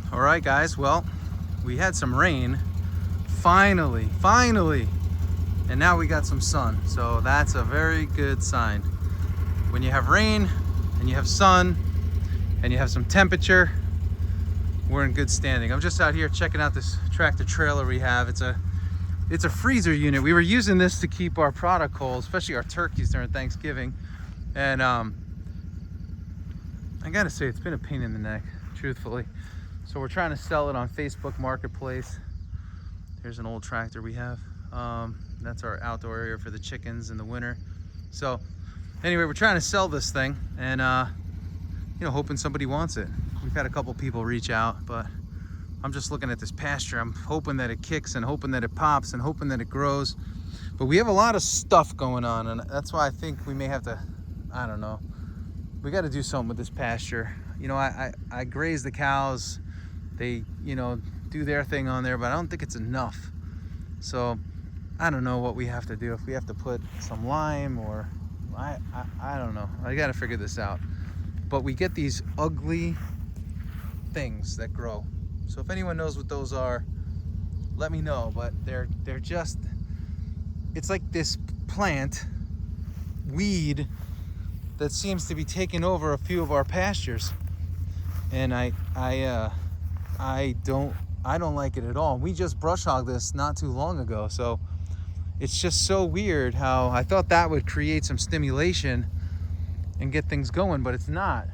All right, guys, well, we had some rain, finally, and now we got some sun, so that's a very good sign. When you have rain and you have sun and you have some temperature, we're in good standing. I'm just out here checking out this tractor trailer we have. It's a freezer unit. We were using this to keep our product cold, especially our turkeys during Thanksgiving. And I gotta say, it's been a pain in the neck, truthfully. So we're trying to sell it on Facebook Marketplace. Here's an old tractor we have. That's our outdoor area for the chickens in the winter. So anyway, we're trying to sell this thing and hoping somebody wants it. We've had a couple people reach out, but I'm just looking at this pasture. I'm hoping that it kicks and hoping that it pops and hoping that it grows. But we have a lot of stuff going on, and that's why I think we may have to, I don't know, we got to do something with this pasture. I graze the cows. They, do their thing on there, but I don't think it's enough. So I don't know what we have to do. If we have to put some lime or I don't know. I got to figure this out. But we get these ugly things that grow. So if anyone knows what those are, let me know. But they're just, it's like this plant weed that seems to be taking over a few of our pastures, and I don't like it at all. We just brush hogged this not too long ago, so it's just so weird how I thought that would create some stimulation and get things going, but it's not.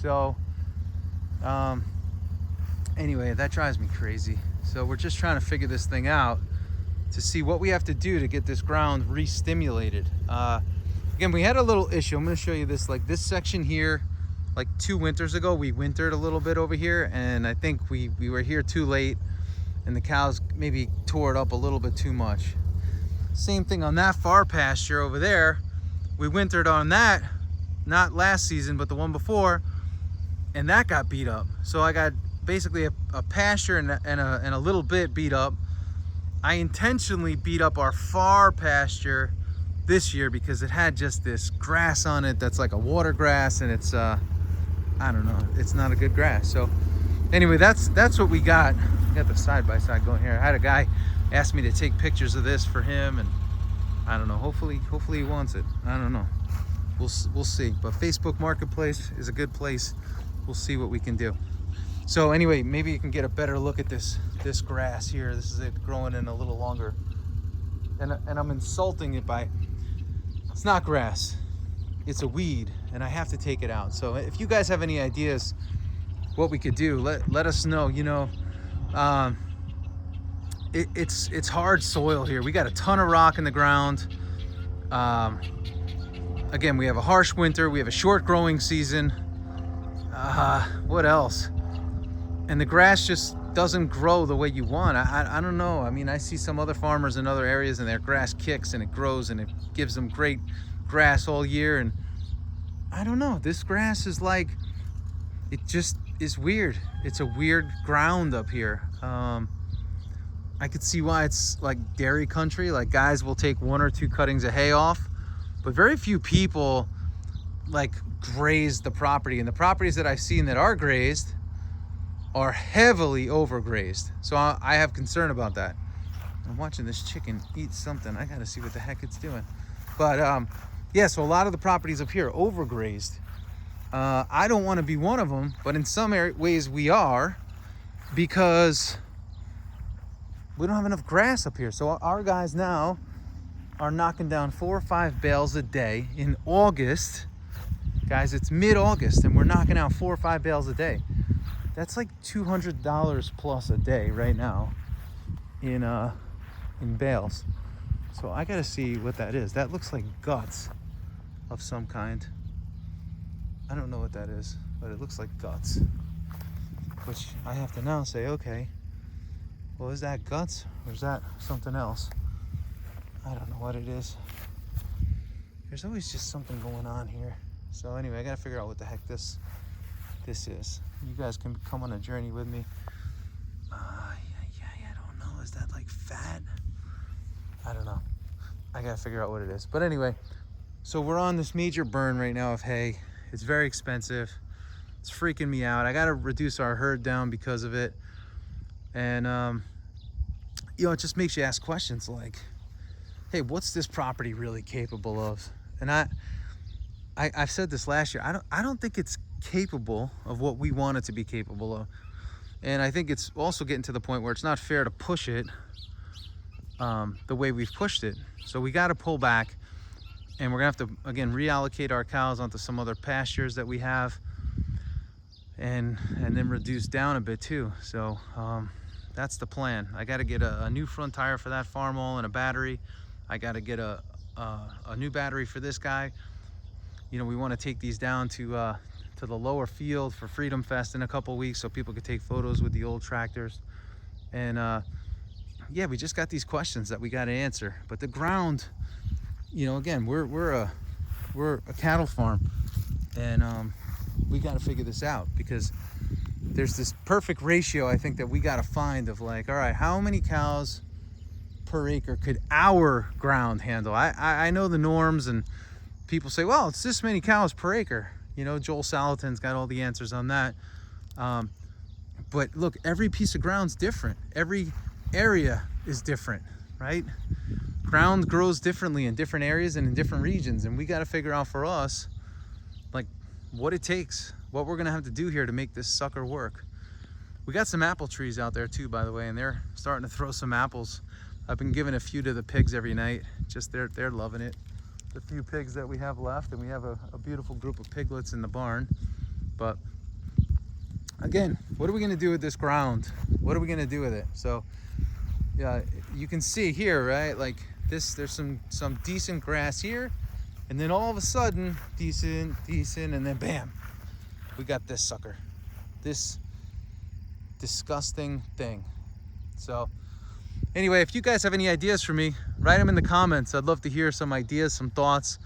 So anyway, that drives me crazy. So we're just trying to figure this thing out to see what we have to do to get this ground re-stimulated. Again, we had a little issue. I'm going to show you this. Like this section here, like 2 winters ago, we wintered a little bit over here, and I think we were here too late, and the cows maybe tore it up a little bit too much. Same thing on that far pasture over there. We wintered on that, not last season, but the one before, and that got beat up. So I got basically a pasture and a little bit beat up. I intentionally beat up our far pasture this year because it had just this grass on it that's like a water grass, and it's I don't know, it's not a good grass. So anyway, that's what we got. We got the side-by-side going here. I had a guy ask me to take pictures of this for him, and I don't know, hopefully he wants it. I don't know, we'll see. But Facebook Marketplace is a good place. We'll see what we can do. So anyway, maybe you can get a better look at this grass here. This is it growing in a little longer, and I'm insulting it by, it's not grass, it's a weed, and I have to take it out. So if you guys have any ideas what we could do, let us know. It's hard soil here. We got a ton of rock in the ground. Again, we have a harsh winter, we have a short growing season. What else? And the grass just doesn't grow the way you want. I don't know. I mean, I see some other farmers in other areas and their grass kicks and it grows and it gives them great grass all year, and I don't know. This grass is like, it just is weird. It's a weird ground up here. I could see why it's like dairy country. Like guys will take 1 or 2 cuttings of hay off, but very few people like graze the property. And the properties that I've seen that are grazed are heavily overgrazed. So I have concern about that. I'm watching this chicken eat something. I gotta see what the heck it's doing. But yeah, so a lot of the properties up here are overgrazed. I don't want to be one of them, but in some ways we are, because we don't have enough grass up here. So our guys now are knocking down 4 or 5 bales a day in August. Guys, it's mid-August and we're knocking out 4 or 5 bales a day. That's like $200 plus a day right now in bales. So I gotta see what that is. That looks like guts of some kind. I don't know what that is, but it looks like guts, which I have to now say, okay, well, is that guts or is that something else? I don't know what it is. There's always just something going on here. So anyway, I gotta figure out what the heck this is. You guys can come on a journey with me. I don't know. Is that like fat? I don't know. I gotta figure out what it is. But anyway, so we're on this major burn right now of hay. It's very expensive. It's freaking me out. I got to reduce our herd down because of it. And, you know, it just makes you ask questions like, hey, what's this property really capable of? And I've said this last year. I don't think it's capable of what we want it to be capable of. And I think it's also getting to the point where it's not fair to push it the way we've pushed it. So we got to pull back, and we're gonna have to, again, reallocate our cows onto some other pastures that we have, and then reduce down a bit too. So that's the plan. I got to get a new front tire for that farmall and a battery. I got to get a new battery for this guy. You know, we want to take these down to the lower field for Freedom Fest in a couple weeks so people could take photos with the old tractors. And yeah, we just got these questions that we got to answer. But the ground, you know, again, we're a cattle farm, and we got to figure this out, because there's this perfect ratio I think that we got to find of like, all right, how many cows per acre could our ground handle? I know the norms, and people say, well, it's this many cows per acre. You know, Joel Salatin's got all the answers on that. But look, every piece of ground's different. Every area is different, right? Ground grows differently in different areas and in different regions. And we got to figure out for us, like, what it takes, what we're going to have to do here to make this sucker work. We got some apple trees out there too, by the way, and they're starting to throw some apples. I've been giving a few to the pigs every night. Just they're loving it. The few pigs that we have left, and we have a beautiful group of piglets in the barn. But again, what are we going to do with this ground? What are we going to do with it? So yeah, you can see here, right, like this, there's some decent grass here, and then all of a sudden decent, and then bam, we got this sucker, this disgusting thing. So anyway, if you guys have any ideas for me, write them in the comments. I'd love to hear some ideas, some thoughts,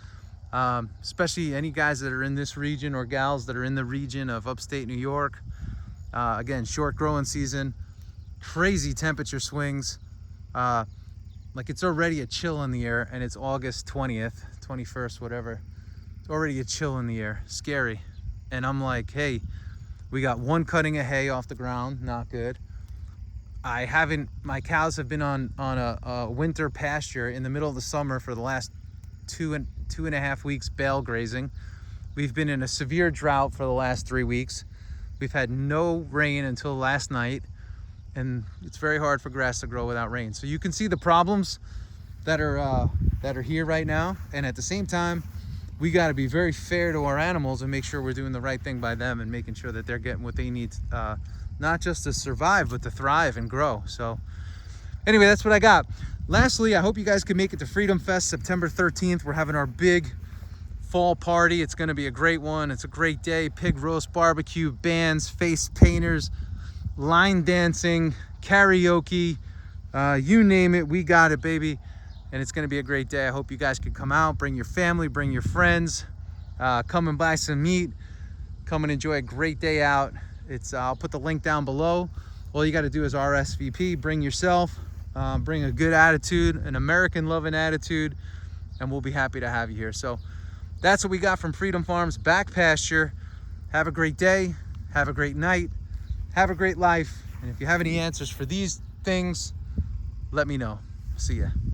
especially any guys that are in this region or gals that are in the region of upstate New York. Again, short growing season, crazy temperature swings. Like, it's already a chill in the air, and it's August 20th, 21st, whatever. It's already a chill in the air, scary. And I'm like, hey, we got one cutting of hay off the ground, not good. My cows have been on a winter pasture in the middle of the summer for the last two and a half weeks, bale grazing. We've been in a severe drought for the last 3 weeks. We've had no rain until last night, and it's very hard for grass to grow without rain. So you can see the problems that are here right now, and at the same time, we got to be very fair to our animals and make sure we're doing the right thing by them and making sure that they're getting what they need, not just to survive, but to thrive and grow. So anyway, that's what I got. Lastly, I hope you guys can make it to Freedom Fest September 13th. We're having our big fall party. It's going to be a great one. It's a great day. Pig roast, barbecue, bands, face painters, line dancing, karaoke, you name it, we got it, baby. And it's going to be a great day. I hope you guys can come out, bring your family, bring your friends, come and buy some meat, come and enjoy a great day out. I'll put the link down below. All you got to do is RSVP, bring yourself, bring a good attitude, an American loving attitude, and we'll be happy to have you here. So that's what we got from Freedom Farms Back Pasture. Have a great day, have a great night, have a great life. And if you have any answers for these things, let me know. See ya.